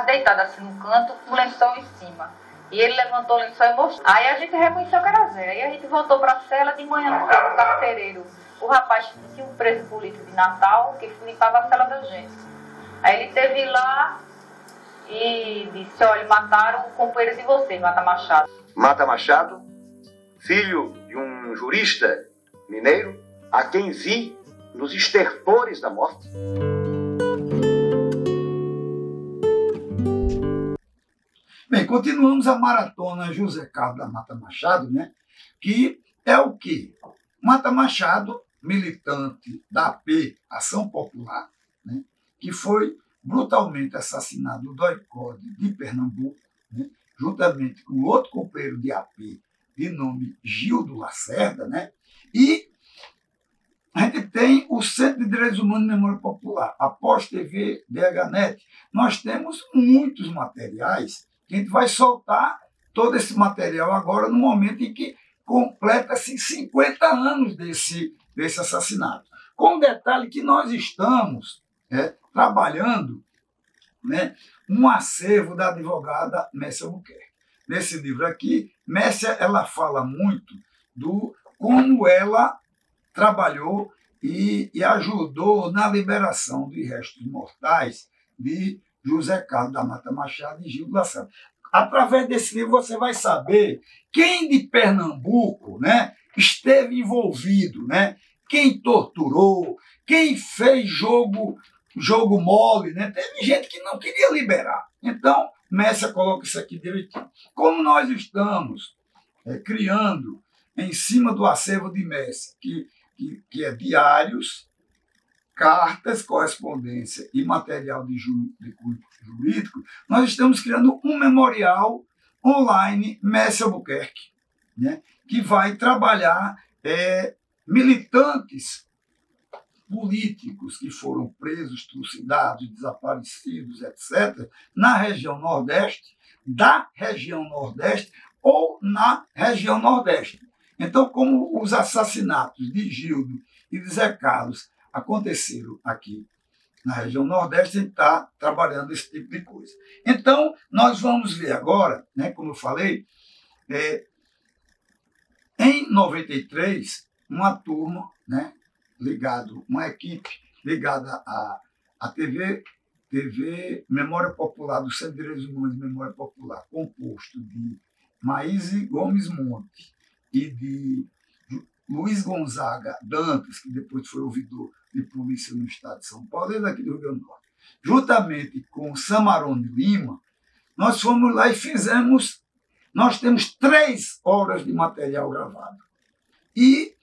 estava deitado assim no canto, com o lençol em cima. E ele levantou o lençol e mostrou. Aí a gente reconheceu que era Zé. Aí a gente voltou para a cela de manhã no carcereiro. O rapaz tinha um preso político de Natal que limpava a cela da gente. Aí ele esteve lá e disse: olha, mataram o companheiro de vocês, Mata Machado. Mata Machado, filho de um jurista mineiro, a quem vi nos estertores da morte. Bem, continuamos a maratona José Carlos da Mata Machado, né? Que é o quê? Mata Machado, militante da AP, Ação Popular, né? Que foi brutalmente assassinado no DOI-CODE de Pernambuco, né? Juntamente com outro companheiro de AP, de nome Gildo Lacerda, né? E a gente tem o Centro de Direitos Humanos e Memória Popular, a Pós-TV DHNet. Nós temos muitos materiais que a gente vai soltar todo esse material agora no momento em que completa-se 50 anos desse assassinato. Com o detalhe que nós estamos trabalhando, né, um acervo da advogada Messia Albuquerque. Nesse livro aqui, Messia ela fala muito do como ela trabalhou e ajudou na liberação de restos mortais de José Carlos da Mata Machado e Gildo Lacerda. Através desse livro você vai saber quem de Pernambuco, né, esteve envolvido, né, quem torturou, quem fez jogo mole, né? Teve gente que não queria liberar. Então, Messia coloca isso aqui direitinho. Como nós estamos criando em cima do acervo de Messia, que é diários, cartas, correspondência e material de cunho jurídico, nós estamos criando um memorial online Messia Albuquerque, né, que vai trabalhar militantes políticos que foram presos, trucidados, desaparecidos, etc., na região Nordeste, da região Nordeste ou na região Nordeste. Então, como os assassinatos de Gildo e de Zé Carlos aconteceram aqui na região Nordeste, a gente está trabalhando esse tipo de coisa. Então, nós vamos ver agora, né, como eu falei, em 93, uma turma, né, uma equipe ligada à TV Memória Popular, do Centro de Direitos Humanos e Memória Popular, composto de Maíse Gomes Monte e de Luiz Gonzaga Dantas, que depois foi ouvidor de polícia no estado de São Paulo, ele aqui do Rio Grande do Norte, juntamente com Samarone Lima, nós fomos lá e fizemos, nós temos 3 horas de material gravado. E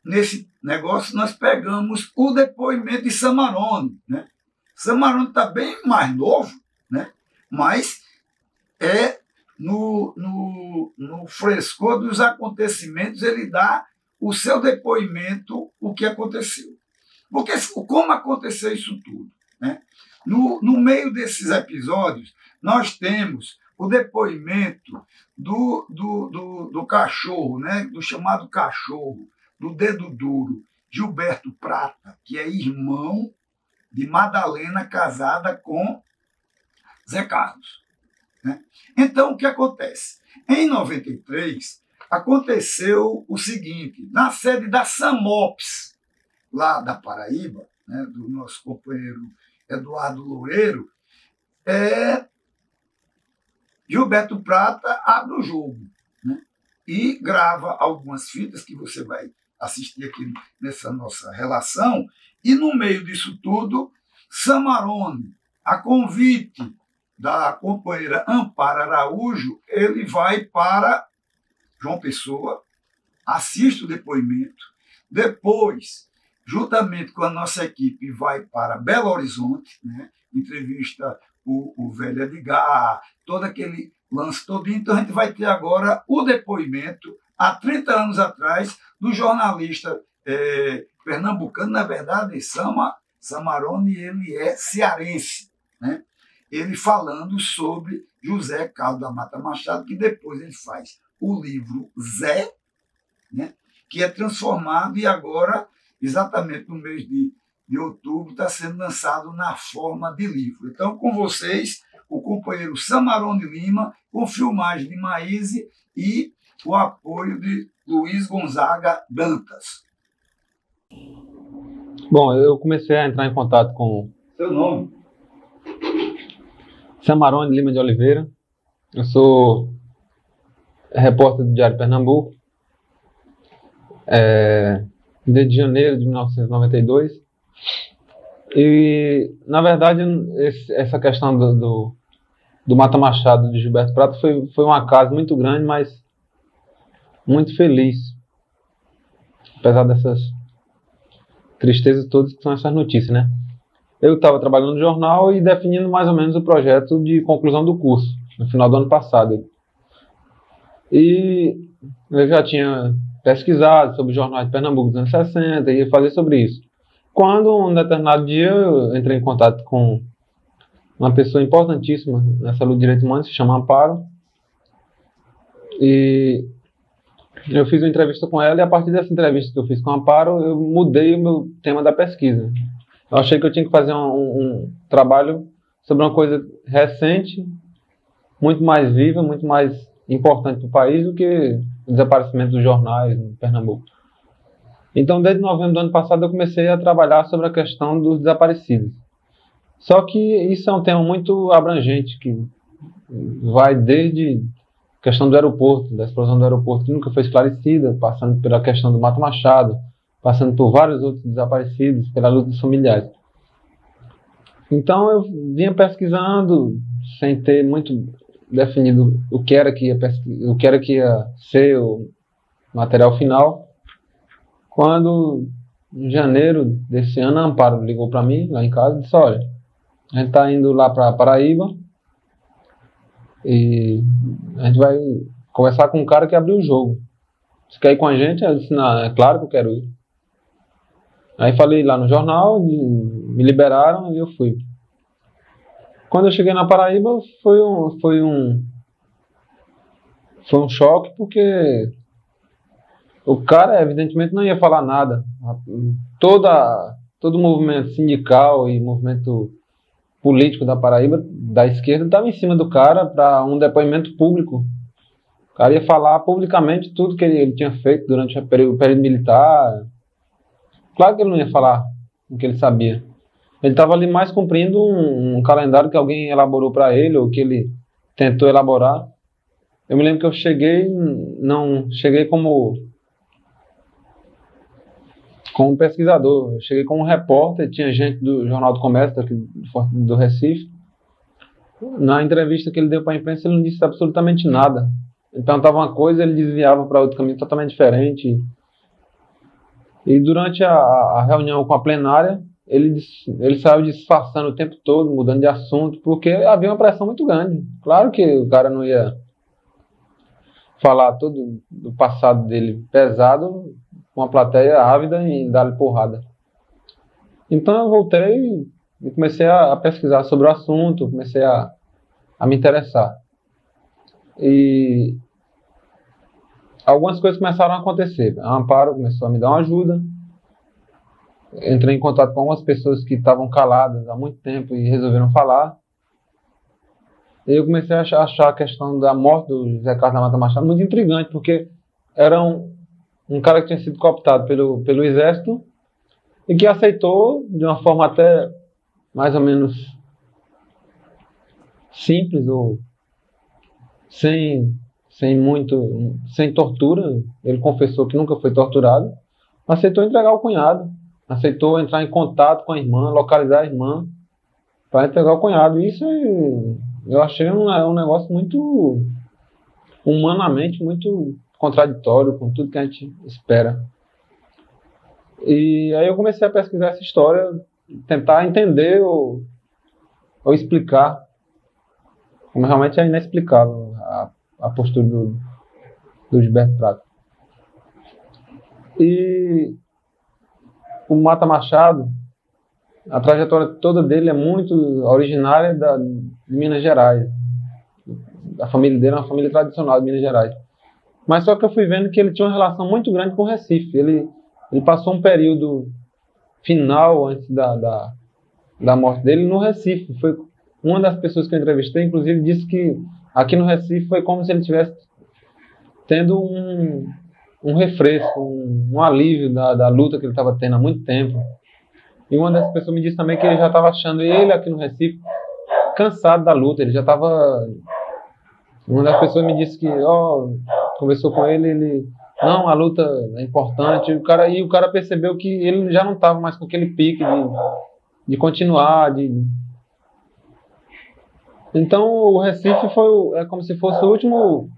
nesse negócio nós pegamos o depoimento de Samarone, né? Samarone está bem mais novo, né? Mas no frescor dos acontecimentos ele dá o seu depoimento, o que aconteceu. Porque como aconteceu isso tudo, né? No meio desses episódios, nós temos o depoimento do cachorro, né? Do chamado cachorro, do dedo duro, Gilberto Prata, que é irmão de Madalena, casada com Zé Carlos, né? Então, o que acontece? Em 93, aconteceu o seguinte, na sede da SAMOPS, lá da Paraíba, né, do nosso companheiro Eduardo Loureiro, Gilberto Prata abre o jogo, né, e grava algumas fitas que você vai assistir aqui nessa nossa relação, e no meio disso tudo, Samarone, a convite da companheira Amparo Araújo, ele vai para João Pessoa, assiste o depoimento, depois, juntamente com a nossa equipe, vai para Belo Horizonte, né, entrevista o velho Edgar, todo aquele lance todo. Então a gente vai ter agora o depoimento, há 30 anos atrás, do jornalista pernambucano, na verdade, Samarone, ele é cearense, né? Ele falando sobre José Carlos da Mata Machado, que depois ele faz o livro Zé, né, que é transformado e agora, exatamente no mês de outubro, está sendo lançado na forma de livro. Então, com vocês, o companheiro Samarone Lima, com filmagem de Maíse e o apoio de Luiz Gonzaga Dantas. Bom, eu comecei a entrar em contato com Seu nome? Samarone Lima de Oliveira. Eu sou repórter do Diário Pernambuco, desde janeiro de 1992. E, na verdade, essa questão do Mata Machado de Gilberto Prata foi um acaso muito grande, mas muito feliz, apesar dessas tristezas todas que são essas notícias, né? Eu estava trabalhando no jornal e definindo mais ou menos o projeto de conclusão do curso, no final do ano passado. E eu já tinha pesquisado sobre os jornais de Pernambuco dos anos 60 e ia fazer sobre isso. Quando, um determinado dia, eu entrei em contato com uma pessoa importantíssima nessa luta de direitos humanos, se chama Amparo, e eu fiz uma entrevista com ela, e a partir dessa entrevista que eu fiz com a Amparo, eu mudei o meu tema da pesquisa. Eu achei que eu tinha que fazer um trabalho sobre uma coisa recente, muito mais viva, muito mais importante para o país do que o desaparecimento dos jornais em Pernambuco. Então, desde novembro do ano passado, eu comecei a trabalhar sobre a questão dos desaparecidos. Só que isso é um tema muito abrangente, que vai desde a questão do aeroporto, da explosão do aeroporto, que nunca foi esclarecida, passando pela questão do Mata Machado, passando por vários outros desaparecidos, pela luta dos familiares. Então eu vinha pesquisando, sem ter muito definido o que era que ia ser o material final, quando, em janeiro desse ano, a Amparo ligou para mim, lá em casa, e disse: olha, a gente está indo lá para Paraíba, e a gente vai conversar com um cara que abriu o jogo. Você quer ir com a gente? Eu disse: não, é claro que eu quero ir. Aí falei lá no jornal, me liberaram e eu fui. Quando eu cheguei na Paraíba, foi um choque, porque o cara evidentemente não ia falar nada. Todo o movimento sindical e movimento político da Paraíba, da esquerda, estava em cima do cara para um depoimento público. O cara ia falar publicamente tudo que ele tinha feito durante o período militar. Claro que ele não ia falar o que ele sabia. Ele estava ali mais cumprindo um calendário que alguém elaborou para ele, ou que ele tentou elaborar. Eu me lembro que eu não cheguei como pesquisador, eu cheguei como repórter, tinha gente do Jornal do Comércio daqui do Recife. Na entrevista que ele deu para a imprensa, ele não disse absolutamente nada. Ele perguntava uma coisa, ele desviava para outro caminho totalmente diferente. E durante a reunião com a plenária, ele saiu disfarçando o tempo todo, mudando de assunto, porque havia uma pressão muito grande. Claro que o cara não ia falar todo do passado dele pesado, com uma plateia ávida e dar-lhe porrada. Então eu voltei e comecei a pesquisar sobre o assunto, comecei a me interessar. E algumas coisas começaram a acontecer. A Amparo começou a me dar uma ajuda. Entrei em contato com algumas pessoas que estavam caladas há muito tempo e resolveram falar. E eu comecei a achar a questão da morte do José Carlos da Mata Machado muito intrigante, porque era um cara que tinha sido cooptado pelo Exército e que aceitou de uma forma até mais ou menos simples, ou sem tortura. Ele confessou que nunca foi torturado. Aceitou entregar o cunhado, aceitou entrar em contato com a irmã, localizar a irmã para entregar o cunhado. Isso eu achei um negócio muito, humanamente, muito contraditório com tudo que a gente espera. E aí eu comecei a pesquisar essa história, tentar entender ou explicar, como realmente é inexplicável a postura do Gilberto Prata. E o Mata Machado, a trajetória toda dele é muito originária de Minas Gerais. A família dele é uma família tradicional de Minas Gerais. Mas só que eu fui vendo que ele tinha uma relação muito grande com o Recife. Ele passou um período final, antes da morte dele, no Recife. Foi Uma das pessoas que eu entrevistei, inclusive, disse que aqui no Recife foi como se ele estivesse tendo um refresco, um alívio da luta que ele estava tendo há muito tempo. E uma das pessoas me disse também que ele já estava achando ele aqui no Recife cansado da luta, ele já estava... Uma das pessoas me disse que, conversou com ele, não, a luta é importante, e o cara percebeu que ele já não estava mais com aquele pique de continuar, Então o Recife é como se fosse o último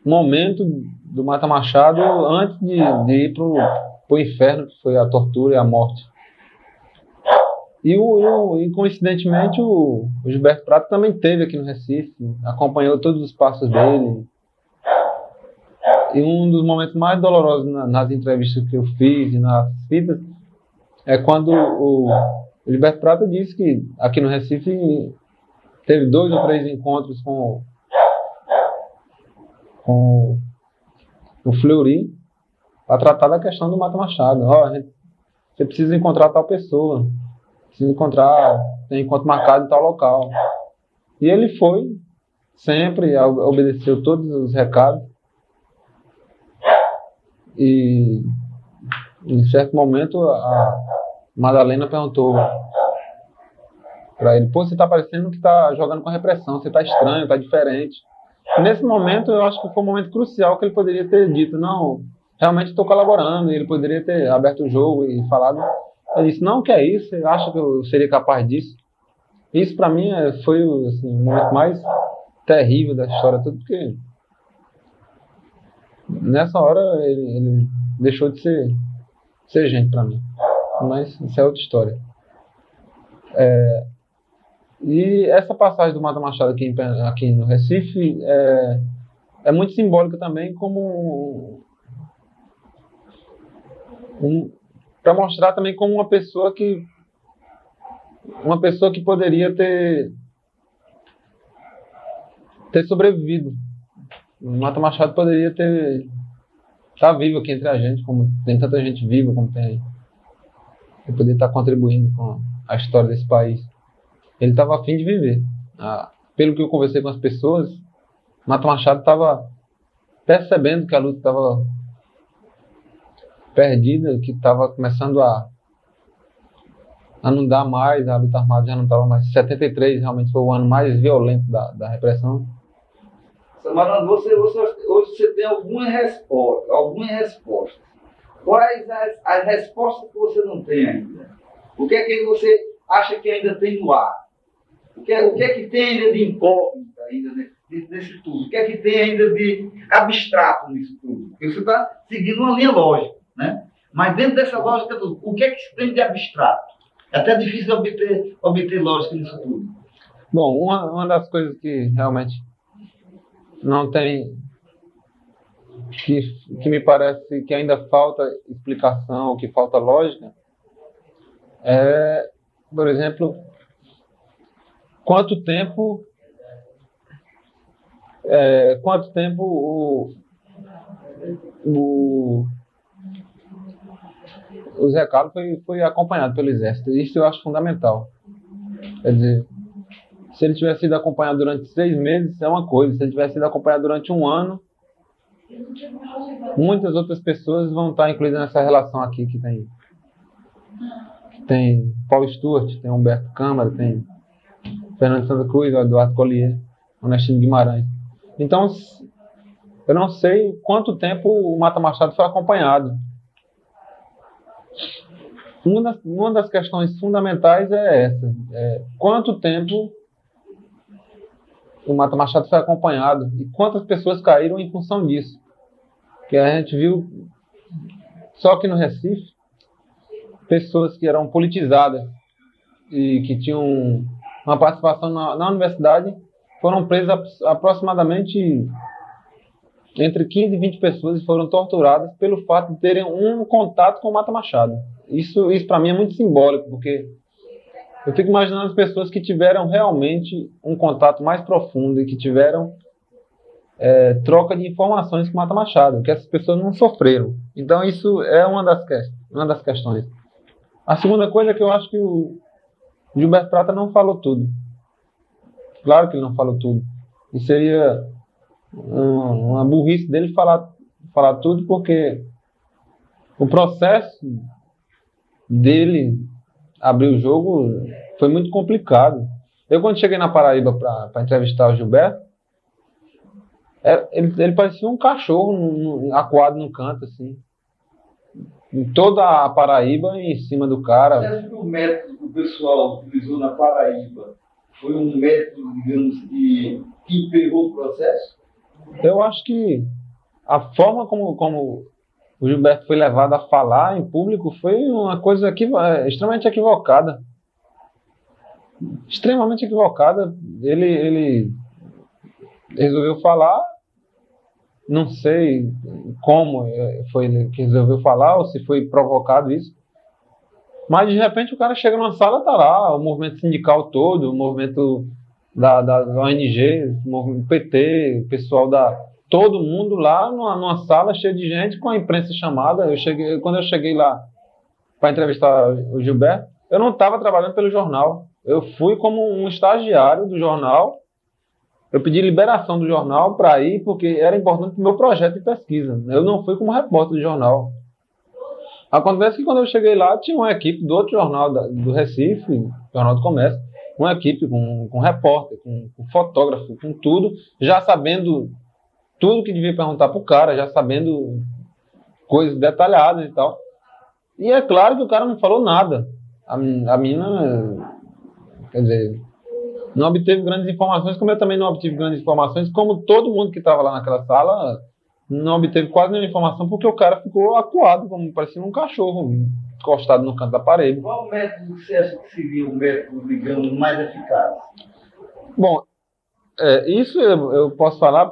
momento do Mata Machado antes de ir pro inferno, que foi a tortura e a morte. E coincidentemente o Gilberto Prata também esteve aqui no Recife, acompanhou todos os passos dele. E um dos momentos mais dolorosos nas entrevistas que eu fiz e nas fitas é quando o Gilberto Prata disse que aqui no Recife teve 2 ou 3 encontros com o Fleury para tratar da questão do Mata Machado. Você precisa encontrar tal pessoa, tem encontro marcado em tal local. E ele foi, sempre obedeceu todos os recados. E em certo momento a Madalena perguntou para ele, você está parecendo que está jogando com a repressão, você está estranho, está diferente. E nesse momento eu acho que foi um momento crucial que ele poderia ter dito, não, realmente estou colaborando, e ele poderia ter aberto o jogo e falado. Ele disse, não, que é isso, você acha que eu seria capaz disso? Isso para mim foi assim, o momento mais terrível da história toda, porque nessa hora ele deixou de ser gente para mim. Mas isso é outra história. E essa passagem do Mata Machado aqui no Recife é muito simbólica também, como para mostrar também como uma pessoa que poderia ter sobrevivido. O Mata Machado poderia estar vivo aqui entre a gente, como tem tanta gente viva, como tem. Ele poderia estar contribuindo com a história desse país. Ele estava a fim de viver. Pelo que eu conversei com as pessoas, Mata Machado estava percebendo que a luta estava perdida, que estava começando a não dar mais, a luta armada já não estava mais. 73 realmente foi o ano mais violento da repressão. Samarano, hoje você tem algumas respostas. Quais as respostas que você não tem ainda? O que é que você acha que ainda tem no ar? O que é que tem ainda de incógnita ainda nesse tudo? O que é que tem ainda de abstrato nisso tudo? Porque você está seguindo uma linha lógica, né? Mas dentro dessa lógica, o que é que se tem de abstrato? É até difícil obter lógica nisso tudo. Bom, uma das coisas que realmente não tem, que me parece que ainda falta explicação, que falta lógica, é, por exemplo, quanto tempo o Zé Carlos foi acompanhado pelo Exército. Isso eu acho fundamental. Quer dizer, se ele tivesse sido acompanhado durante 6 meses, é uma coisa. Se ele tivesse sido acompanhado durante 1 ano, muitas outras pessoas vão estar incluídas nessa relação aqui que tem Paulo Stuart, tem Humberto Câmara, tem Fernando Santa Cruz, Eduardo Collier, Onestino Guimarães. Então, eu não sei quanto tempo o Mata Machado foi acompanhado. Uma das questões fundamentais é essa. Quanto tempo o Mata Machado foi acompanhado e quantas pessoas caíram em função disso. Que a gente viu, só que no Recife, pessoas que eram politizadas e que tinham uma participação na universidade foram presas aproximadamente entre 15 e 20 pessoas e foram torturadas pelo fato de terem um contato com o Mata Machado. Isso para mim é muito simbólico, porque eu fico imaginando as pessoas que tiveram realmente um contato mais profundo e que tiveram troca de informações com o Mata Machado, que essas pessoas não sofreram. Então isso é uma das questões. A segunda coisa é que eu acho que o Gilberto Prata não falou tudo. Claro que ele não falou tudo. E seria uma burrice dele falar tudo, porque o processo dele abrir o jogo foi muito complicado. Eu, quando cheguei na Paraíba para entrevistar o Gilberto, ele parecia um cachorro acuado no canto, assim. Em toda a Paraíba em cima do cara. Você acha que o método que o pessoal utilizou na Paraíba foi um método, digamos, que emperrou o processo? Eu acho que a forma como o Gilberto foi levado a falar em público foi uma coisa extremamente equivocada. Extremamente equivocada. Ele resolveu falar, não sei como foi ele que resolveu falar, ou se foi provocado isso, mas de repente o cara chega numa sala, tá lá o movimento sindical todo, o movimento da ONG, o movimento PT, o pessoal todo mundo lá numa sala cheia de gente, com a imprensa chamada. Quando eu cheguei lá para entrevistar o Gilberto, eu não estava trabalhando pelo jornal, eu fui como um estagiário do jornal. Eu pedi liberação do jornal para ir, porque era importante para o meu projeto de pesquisa. Eu não fui como repórter do jornal. Acontece que quando eu cheguei lá, tinha uma equipe do outro jornal do Recife, Jornal do Comércio, uma equipe com repórter, com fotógrafo, com tudo, já sabendo tudo que devia perguntar para o cara, já sabendo coisas detalhadas e tal. E é claro que o cara não falou nada. A mina, quer dizer, não obteve grandes informações, como eu também não obtive grandes informações, como todo mundo que estava lá naquela sala não obteve quase nenhuma informação, porque o cara ficou acuado, como parecia um cachorro encostado no canto da parede. Qual método você acha que seria o método, digamos, mais eficaz? Bom, isso eu posso falar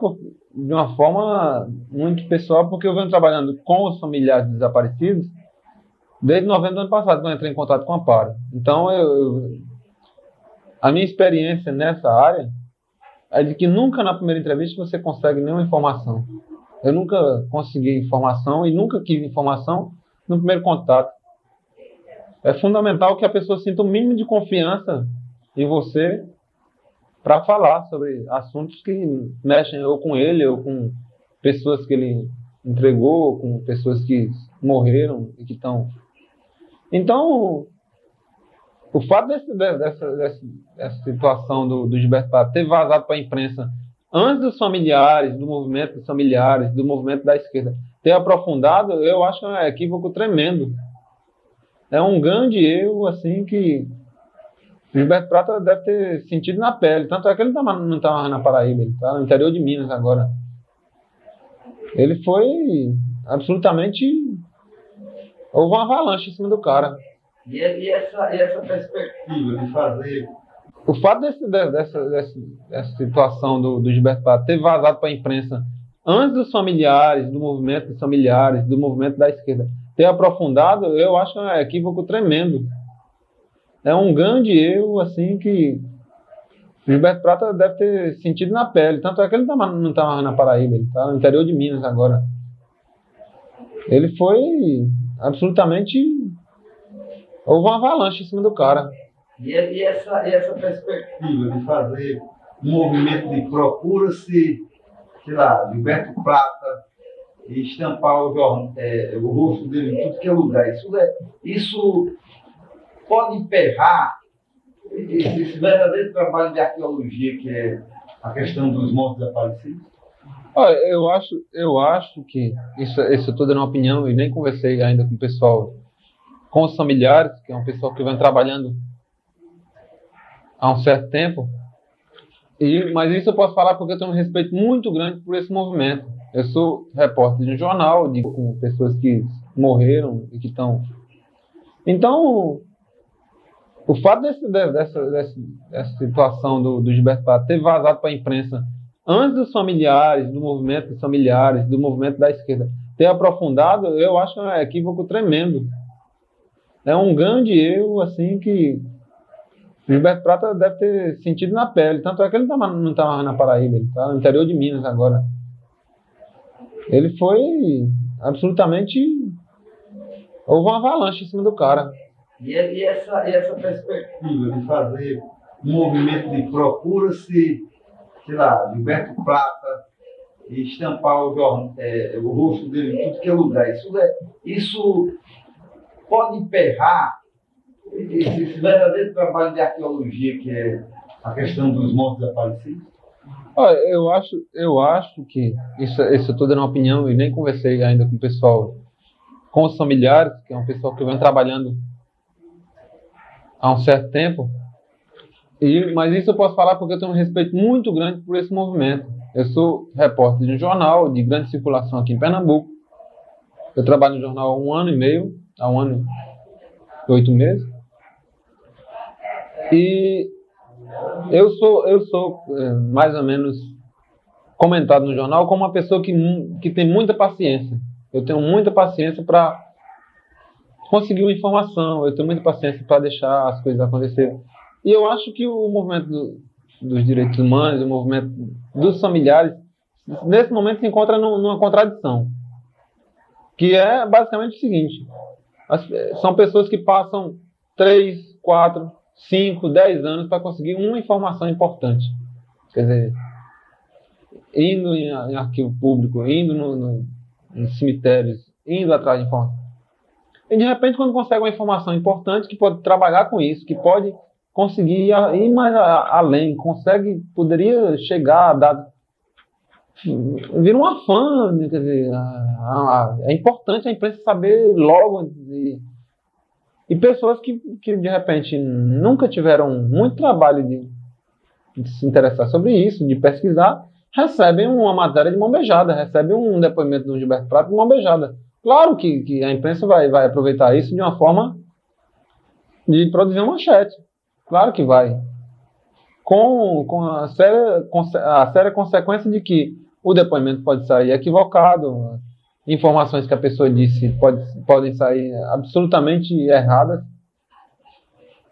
de uma forma muito pessoal, porque eu venho trabalhando com os familiares desaparecidos desde novembro do ano passado, quando eu entrei em contato com a Amparo. Então, a minha experiência nessa área é de que nunca na primeira entrevista você consegue nenhuma informação. Eu nunca consegui informação e nunca quis informação no primeiro contato. É fundamental que a pessoa sinta o mínimo de confiança em você para falar sobre assuntos que mexem ou com ele, ou com pessoas que ele entregou, ou com pessoas que morreram e que estão... Então, o fato dessa situação do Gilberto Prato ter vazado para a imprensa antes dos familiares, do movimento dos familiares, do movimento da esquerda, ter aprofundado, eu acho um equívoco tremendo. É um grande erro, assim, que o Gilberto Prato deve ter sentido na pele. Tanto é que ele não está mais na Paraíba, ele está no interior de Minas agora. Ele foi absolutamente... Houve uma avalanche em cima do cara. E essa perspectiva de fazer... O fato dessa situação do Gilberto Prato ter vazado para a imprensa antes dos familiares, do movimento dos familiares, do movimento da esquerda, ter aprofundado, eu acho um equívoco tremendo. É um grande erro, assim, que o Gilberto Prato deve ter sentido na pele. Tanto é que ele não está mais na Paraíba, ele está no interior de Minas agora. Ele foi absolutamente... Houve uma avalanche em cima do cara. E essa perspectiva de fazer um movimento de procura-se, sei lá, Gilberto Prata, e estampar o rosto dele em tudo que é lugar. Isso pode emperrar esse verdadeiro trabalho de arqueologia, que é a questão dos mortos desaparecidos? Olha, eu acho que isso eu estou dando uma opinião e nem conversei ainda com o pessoal, com os familiares, que é um pessoal que vem trabalhando há um certo tempo. Mas isso eu posso falar porque eu tenho um respeito muito grande por esse movimento. Eu sou repórter de um jornal, com pessoas que morreram e que estão... Então, o fato dessa situação do Gilberto Prato ter vazado para a imprensa antes dos familiares, do movimento dos familiares, do movimento da esquerda, ter aprofundado, eu acho um equívoco tremendo. É um grande erro, assim, que o Gilberto Prato deve ter sentido na pele. Tanto é que ele não está mais na Paraíba, ele está no interior de Minas agora. Ele foi absolutamente... Houve uma avalanche em cima do cara. E essa perspectiva de fazer um movimento de procura-se, sei lá, Gilberto Prata, e estampar o rosto dele em tudo que é lugar. Isso pode emperrar esse verdadeiro trabalho de arqueologia, que é a questão dos mortos desaparecidos? Olha, eu acho que isso tudo é uma opinião, e nem conversei ainda com o pessoal, com os familiares, que é um pessoal que vem trabalhando há um certo tempo. Mas isso eu posso falar porque eu tenho um respeito muito grande por esse movimento. Eu sou repórter de um jornal de grande circulação aqui em Pernambuco. Eu trabalho no jornal há 1 ano e meio, há 1 ano e 8 meses. E eu sou mais ou menos comentado no jornal como uma pessoa que tem muita paciência. Eu tenho muita paciência para conseguir uma informação, eu tenho muita paciência para deixar as coisas acontecerem. E eu acho que o movimento dos direitos humanos, o movimento dos familiares, nesse momento se encontra numa contradição. Que é basicamente o seguinte: são pessoas que passam 3, 4, 5, 10 anos para conseguir uma informação importante. Quer dizer, indo em arquivo público, indo nos cemitérios, indo atrás de informação. E de repente, quando consegue uma informação importante, que pode trabalhar com isso, que pode conseguir ir mais além, poderia chegar a dar, vira um afã, quer dizer, é importante a imprensa saber logo. E pessoas que de repente nunca tiveram muito trabalho de se interessar sobre isso, de pesquisar, recebem uma matéria de mão beijada, recebem um depoimento do Gilberto Prata de mão beijada. Claro que a imprensa vai aproveitar isso de uma forma de produzir uma manchete. Claro que vai. Com a séria consequência de que o depoimento pode sair equivocado, informações que a pessoa disse podem sair absolutamente erradas,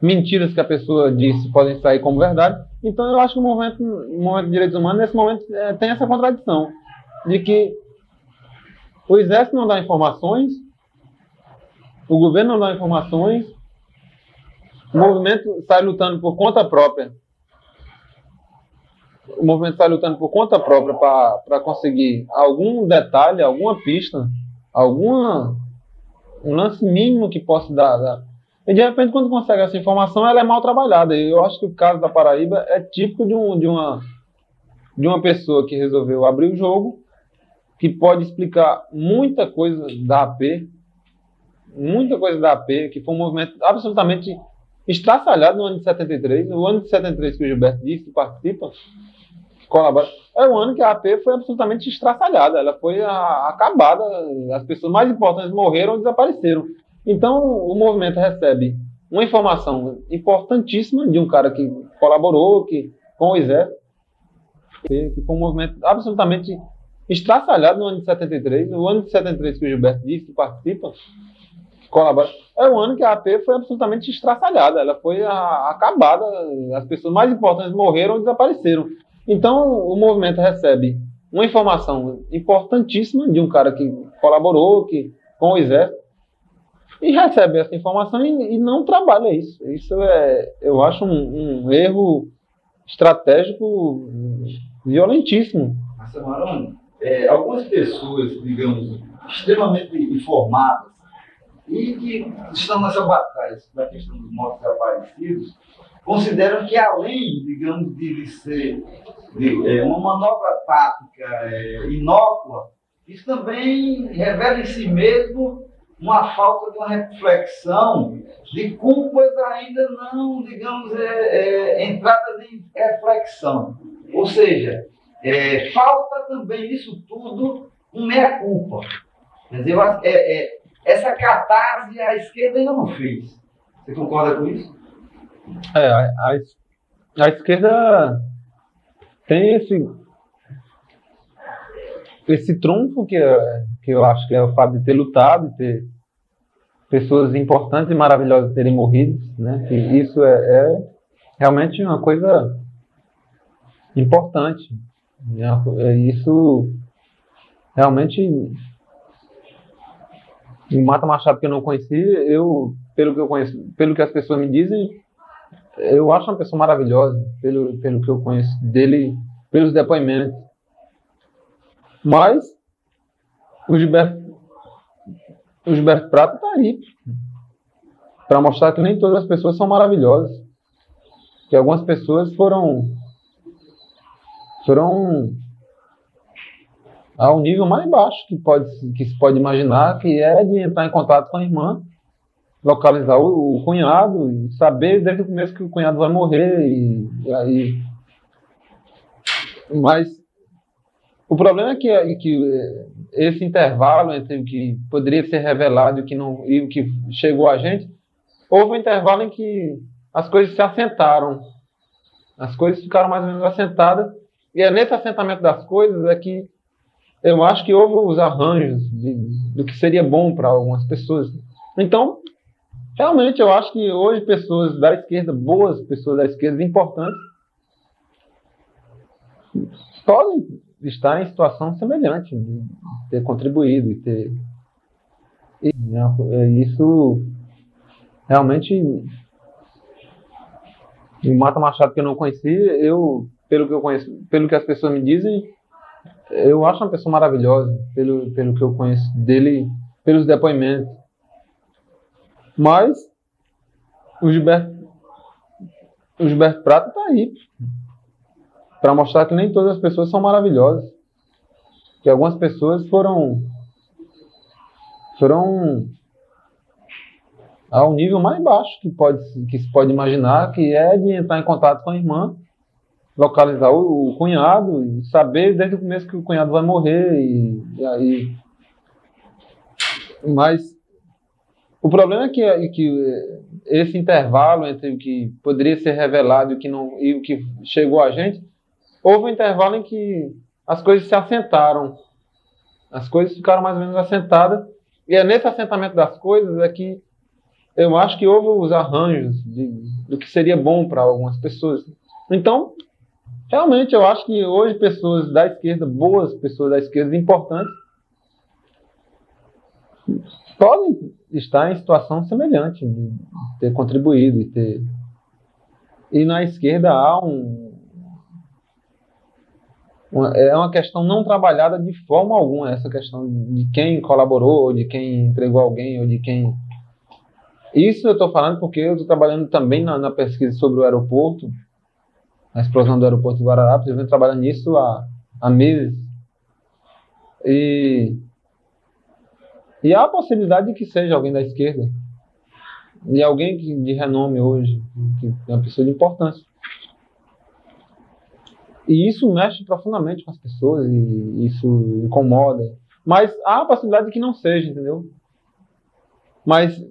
mentiras que a pessoa disse podem sair como verdade. Então eu acho que o movimento de direitos humanos, nesse momento, tem essa contradição de que o Exército não dá informações, o governo não dá informações, o movimento sai lutando por conta própria. O movimento sai lutando por conta própria para conseguir algum detalhe, alguma pista, um lance mínimo que possa dar. E de repente, quando consegue essa informação, ela é mal trabalhada. E eu acho que o caso da Paraíba é típico de uma pessoa que resolveu abrir o jogo, que pode explicar muita coisa da AP, que foi um movimento absolutamente estraçalhado no ano de 73. O ano de 73 que o Gilberto disse, que participa, que colabora, é o ano que a AP foi absolutamente estraçalhada, ela foi acabada, as pessoas mais importantes morreram ou desapareceram. Então o movimento recebe uma informação importantíssima de um cara que colaborou com o Exército, que foi um movimento absolutamente estraçalhado no ano de 73. O ano de 73 que o Gilberto disse, que participa, que colabora, é o ano que a AP foi absolutamente estraçalhada, ela foi acabada, as pessoas mais importantes morreram ou desapareceram. Então o movimento recebe uma informação importantíssima de um cara que colaborou com o Exército, e recebe essa informação e não trabalha isso. Isso eu acho um erro estratégico violentíssimo. Marcelo Maroni, algumas pessoas, digamos, extremamente informadas e que estão nessa batalha da questão dos mortos desaparecidos, consideram que, além, digamos, de ser uma manobra tática inócua, isso também revela em si mesmo uma falta de uma reflexão de culpas ainda não, digamos, entradas em reflexão. Ou seja, falta também nisso tudo um meia-culpa. Quer dizer, essa catarse a esquerda ainda não fez. Você concorda com isso? A esquerda tem esse trunfo que eu acho que é o fato de ter lutado, de ter pessoas importantes e maravilhosas terem morrido, né? Que isso é realmente uma coisa importante. Isso realmente, o Mata Machado, que eu não conheci, pelo que eu conheço, pelo que as pessoas me dizem, Eu acho uma pessoa maravilhosa, pelo que eu conheço dele, pelos depoimentos. Mas o Gilberto Prata está aí para mostrar que nem todas as pessoas são maravilhosas. Que algumas pessoas foram ao nível mais baixo que se pode imaginar, que é de entrar em contato com a irmã, localizar o cunhado e saber desde o começo que o cunhado vai morrer e aí. Mas o problema é que esse intervalo entre o que poderia ser revelado e o que não, e o que chegou a gente, houve um intervalo em que as coisas se assentaram, as coisas ficaram mais ou menos assentadas, e é nesse assentamento das coisas é que eu acho que houve os arranjos do que seria bom para algumas pessoas. Então, realmente, eu acho que hoje pessoas da esquerda, boas pessoas da esquerda, importantes, podem estar em situação semelhante, de ter contribuído e ter... isso realmente... O Mata Machado, que eu não conheci, pelo que eu conheço, pelo que as pessoas me dizem, eu acho uma pessoa maravilhosa, pelo que eu conheço dele, pelos depoimentos. Mas o Gilberto Prata está aí para mostrar que nem todas as pessoas são maravilhosas. Que algumas pessoas foram ao nível mais baixo que se pode imaginar, que é de entrar em contato com a irmã, localizar o cunhado e saber desde o começo que o cunhado vai morrer e aí. Mas o problema é que esse intervalo entre o que poderia ser revelado e o que chegou a gente, houve um intervalo em que as coisas se assentaram, as coisas ficaram mais ou menos assentadas, e é nesse assentamento das coisas é que eu acho que houve os arranjos do que seria bom para algumas pessoas. Então, realmente, eu acho que hoje pessoas da esquerda, boas pessoas da esquerda, importantes, podem estar em situação semelhante, de ter contribuído e ter... E na esquerda há é uma questão não trabalhada de forma alguma, essa questão de quem colaborou, ou de quem entregou alguém, ou de quem... Isso eu estou falando porque eu estou trabalhando também na pesquisa sobre o aeroporto, a explosão do aeroporto de Guararapes. Eu venho trabalhando nisso há meses. E há a possibilidade de que seja alguém da esquerda, de alguém de renome hoje, que é uma pessoa de importância. E isso mexe profundamente com as pessoas, e isso incomoda. Mas há a possibilidade de que não seja, entendeu? Mas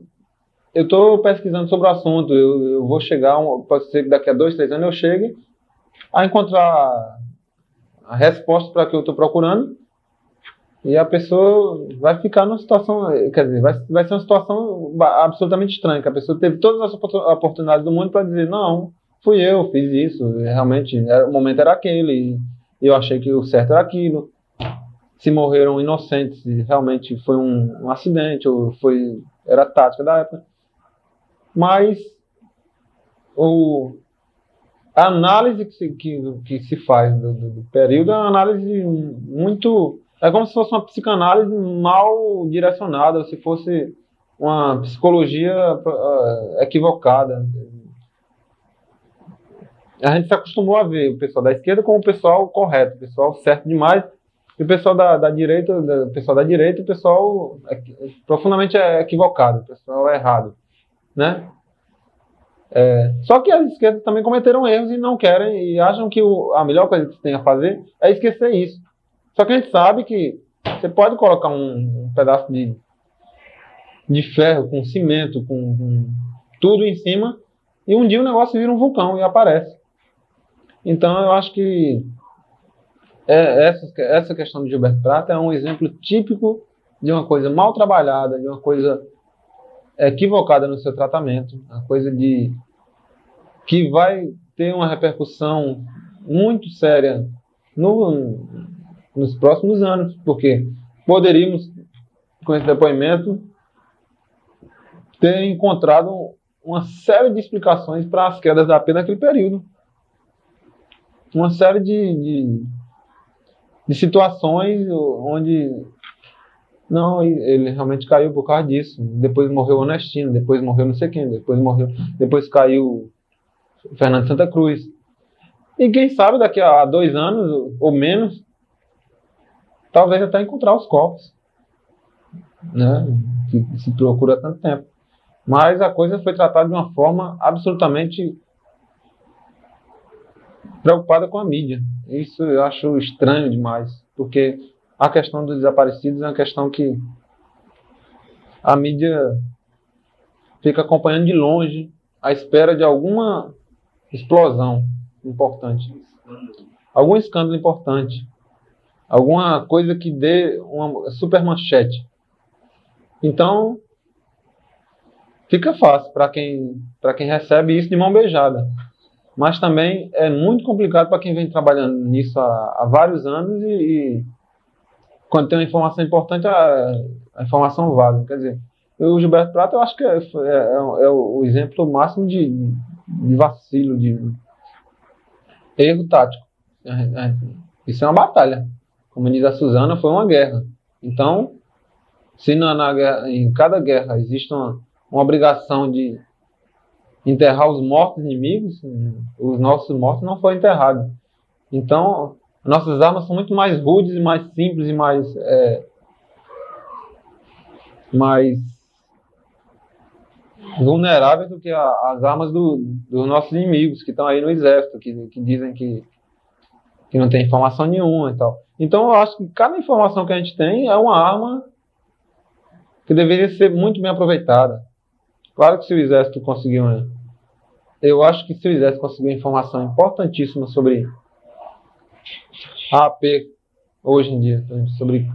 eu estou pesquisando sobre o assunto, eu vou chegar, pode ser que daqui a 2, 3 anos eu chegue a encontrar a resposta para o que eu estou procurando, e a pessoa vai ficar numa situação, quer dizer, vai ser uma situação absolutamente estranha, que a pessoa teve todas as oportunidades do mundo para dizer, não, fui eu, fiz isso, realmente, o momento era aquele, e eu achei que o certo era aquilo. Se morreram inocentes, realmente foi um acidente, ou era a tática da época. Mas a análise que se faz do período é uma análise muito... É como se fosse uma psicanálise mal direcionada, ou se fosse uma psicologia equivocada. A gente se acostumou a ver o pessoal da esquerda como o pessoal correto, o pessoal certo demais, e o pessoal da direita, o pessoal profundamente equivocado, o pessoal errado, né? Só que as esquerdas também cometeram erros e não querem, e acham que a melhor coisa que você tem a fazer é esquecer isso. Só que a gente sabe que você pode colocar um pedaço de ferro, com cimento, com tudo em cima, e um dia o negócio vira um vulcão e aparece. Então eu acho que essa questão do Gilberto Prata é um exemplo típico de uma coisa mal trabalhada, de uma coisa equivocada no seu tratamento, uma coisa que vai ter uma repercussão muito séria nos próximos anos, porque poderíamos, com esse depoimento, ter encontrado uma série de explicações para as quedas da AP naquele período. Uma série de situações onde não, ele realmente caiu por causa disso. Depois morreu o Onestino, depois morreu não sei quem, depois caiu o Fernando Santa Cruz. E quem sabe daqui a 2 anos ou menos, talvez até encontrar os corpos, né? Que se procura há tanto tempo. Mas a coisa foi tratada de uma forma absolutamente preocupada com a mídia. Isso eu acho estranho demais, porque a questão dos desaparecidos é uma questão que a mídia fica acompanhando de longe, à espera de alguma explosão importante, algum escândalo importante, alguma coisa que dê uma super manchete. Então, fica fácil para quem recebe isso de mão beijada. Mas também é muito complicado para quem vem trabalhando nisso há vários anos e quando tem uma informação importante, a informação vaza. Quer dizer, o Gilberto Prata eu acho que é o exemplo máximo de vacilo, de erro tático. Isso é uma batalha. Como diz a Suzana, foi uma guerra. Então, se em cada guerra existe uma obrigação de enterrar os mortos inimigos, os nossos mortos não foram enterrados. Então, nossas armas são muito mais rudes e mais simples e mais vulneráveis do que as armas dos nossos inimigos que estão aí no exército, que dizem que não tem informação nenhuma e tal. Então, eu acho que cada informação que a gente tem é uma arma que deveria ser muito bem aproveitada. Claro que se o Exército conseguiu, eu acho que se o Exército conseguiu informação importantíssima sobre a AP hoje em dia, sobre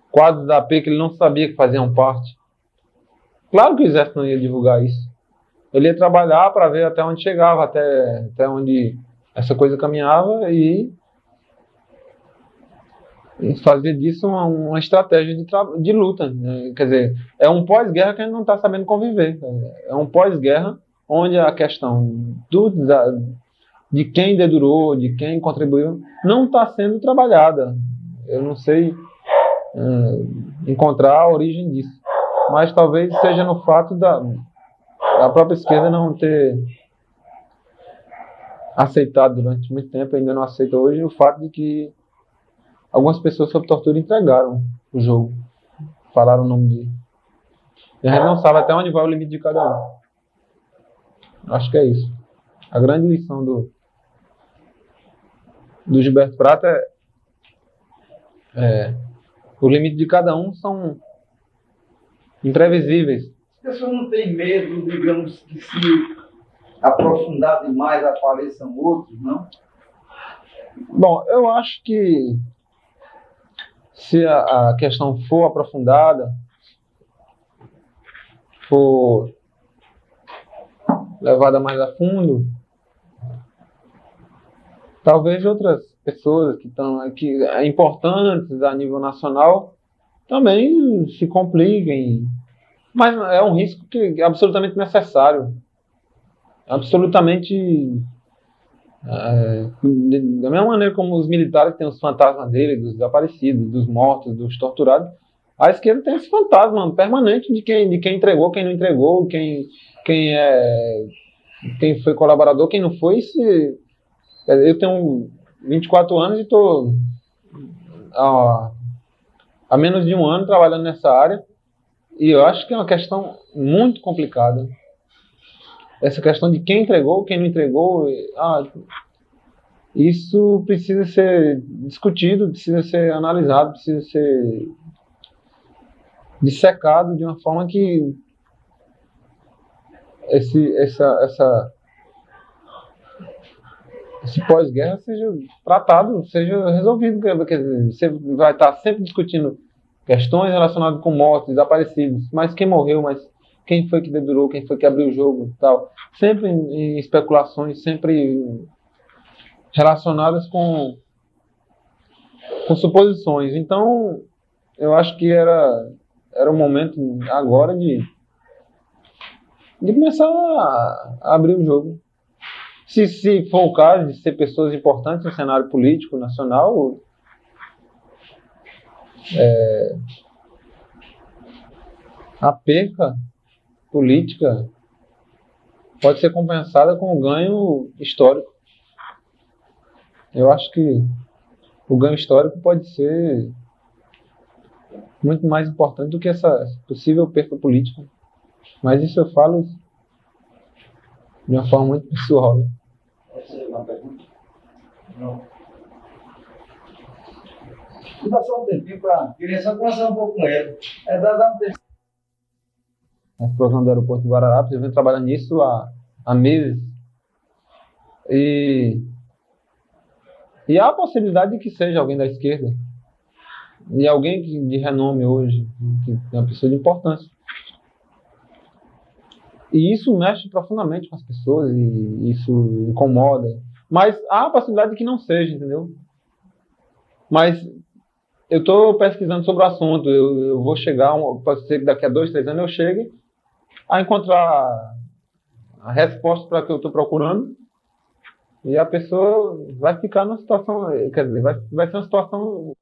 quadros da AP que ele não sabia que faziam parte. Claro que o Exército não ia divulgar isso. Ele ia trabalhar para ver até onde chegava, até onde essa coisa caminhava e fazer disso uma estratégia de luta, né? Quer dizer, é um pós-guerra que a gente não está sabendo conviver. É um pós-guerra onde a questão de quem dedurou, de quem contribuiu, não está sendo trabalhada. Eu não sei encontrar a origem disso. Mas talvez seja no fato da própria esquerda não ter aceitado durante muito tempo, ainda não aceita hoje, o fato de que algumas pessoas sob tortura entregaram o jogo. Falaram o nome de... E a gente não sabe até onde vai o limite de cada um. Acho que é isso. A grande lição do Gilberto Prata o limite de cada um são imprevisíveis. As pessoas não têm medo, digamos, que se aprofundar demais apareçam outros, não? Bom, eu acho que se a questão for aprofundada, for levada mais a fundo, talvez outras pessoas que estão aqui importantes a nível nacional também se compliquem. Mas é um risco que é absolutamente necessário. Absolutamente... da mesma maneira como os militares têm os fantasmas dele, dos desaparecidos, dos mortos, dos torturados, a esquerda tem esse fantasma permanente de quem entregou, quem não entregou, quem foi colaborador, quem não foi. Eu tenho 24 anos e estou há menos de um ano trabalhando nessa área, e eu acho que é uma questão muito complicada. Essa questão de quem entregou, quem não entregou, isso precisa ser discutido, precisa ser analisado, precisa ser dissecado de uma forma que esse pós-guerra seja tratado, seja resolvido. Quer dizer, você vai estar sempre discutindo questões relacionadas com mortos, desaparecidos, mas quem morreu, mas quem foi que dedurou, quem foi que abriu o jogo e tal. Sempre em especulações, sempre relacionadas com suposições. Então, eu acho que era o momento agora de começar a abrir o jogo. Se for o caso de ser pessoas importantes no cenário político nacional, a perca política pode ser compensada com o ganho histórico. Eu acho que o ganho histórico pode ser muito mais importante do que essa possível perca política. Mas isso eu falo de uma forma muito pessoal, né? Essa é uma pergunta? Não. Vou dar só um tempinho para... Queria só conversar um pouco com ele. Dá um tempo. A explosão do aeroporto de Guararapes, eu venho trabalhando nisso há meses. E há a possibilidade de que seja alguém da esquerda. E alguém de renome hoje, que é uma pessoa de importância. E isso mexe profundamente com as pessoas, e isso incomoda. Mas há a possibilidade de que não seja, entendeu? Mas eu estou pesquisando sobre o assunto. Eu vou chegar, pode ser que daqui a 2, 3 anos eu chegue a encontrar a resposta para o que eu estou procurando. E a pessoa vai ficar numa situação, quer dizer, vai ser uma situação